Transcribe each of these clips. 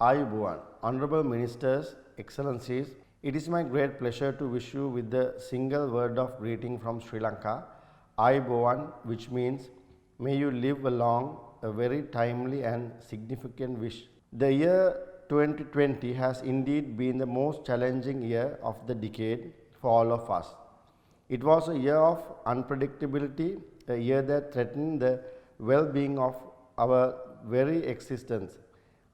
Ayubowan, Honorable Ministers, Excellencies, it is my great pleasure to wish you with the single word of greeting from Sri Lanka, Ayubowan, which means may you live long, a very timely and significant wish. The year 2020 has indeed been the most challenging year of the decade for all of us. It was a year of unpredictability, a year that threatened the well-being of our very existence.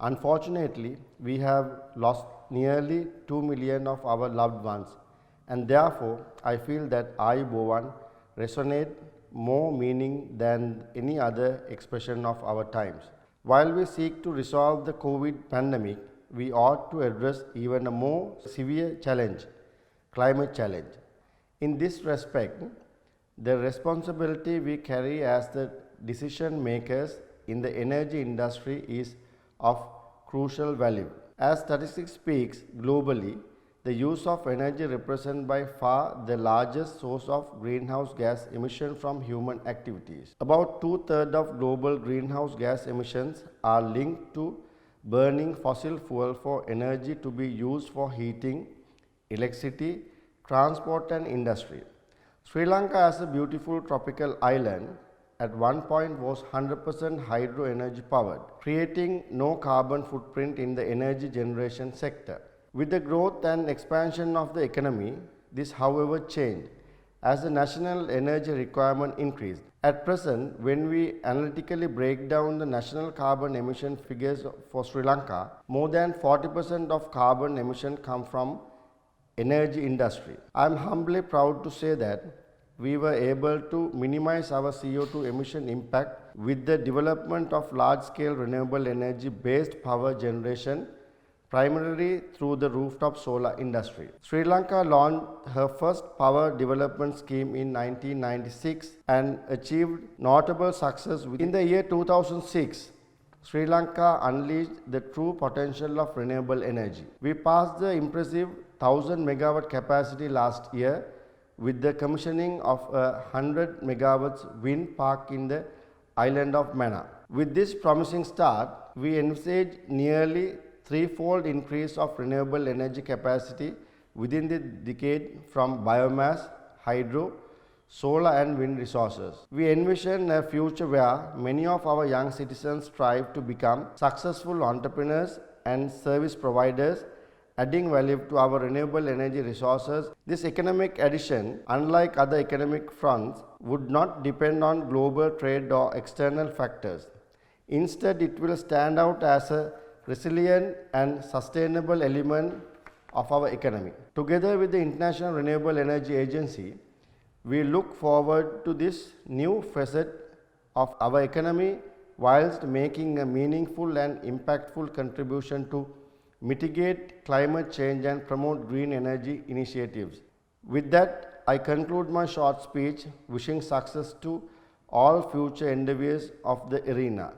Unfortunately, we have lost nearly 2 million of our loved ones, and therefore I feel that Ayubowan resonate more meaning than any other expression of our times. While we seek to resolve the COVID pandemic, we ought to address even a more severe challenge, climate challenge. In this respect, the responsibility we carry as the decision makers in the energy industry is of crucial value. As statistics speaks globally, the use of energy represents by far the largest source of greenhouse gas emission from human activities. About two-thirds of global greenhouse gas emissions are linked to burning fossil fuel for energy to be used for heating, electricity, transport and industry. Sri Lanka as a beautiful tropical island at one point was 100% hydro energy powered, creating no carbon footprint in the energy generation sector. With the growth and expansion of the economy, this however changed as the national energy requirement increased. At present, when we analytically break down the national carbon emission figures for Sri Lanka, more than 40% of carbon emission come from energy industry. I am humbly proud to say that we were able to minimize our CO2 emission impact with the development of large-scale renewable energy-based power generation, primarily through the rooftop solar industry. Sri Lanka launched her first power development scheme in 1996 and achieved notable success. In the year 2006, Sri Lanka unleashed the true potential of renewable energy. We passed the impressive 1000 megawatt capacity last year with the commissioning of a 100 megawatts wind park in the island of Mannar. With this promising start, we envisage nearly threefold increase of renewable energy capacity within the decade from biomass, hydro, solar and wind resources. We envision a future where many of our young citizens strive to become successful entrepreneurs and service providers, adding value to our renewable energy resources. This economic addition, unlike other economic fronts, would not depend on global trade or external factors. Instead, it will stand out as a resilient and sustainable element of our economy. Together with the International Renewable Energy Agency, we look forward to this new facet of our economy whilst making a meaningful and impactful contribution to mitigate climate change and promote green energy initiatives. With that, I conclude my short speech wishing success to all future endeavors of the arena.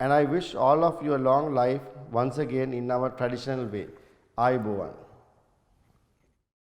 And I wish all of you a long life once again in our traditional way. Ayubowan.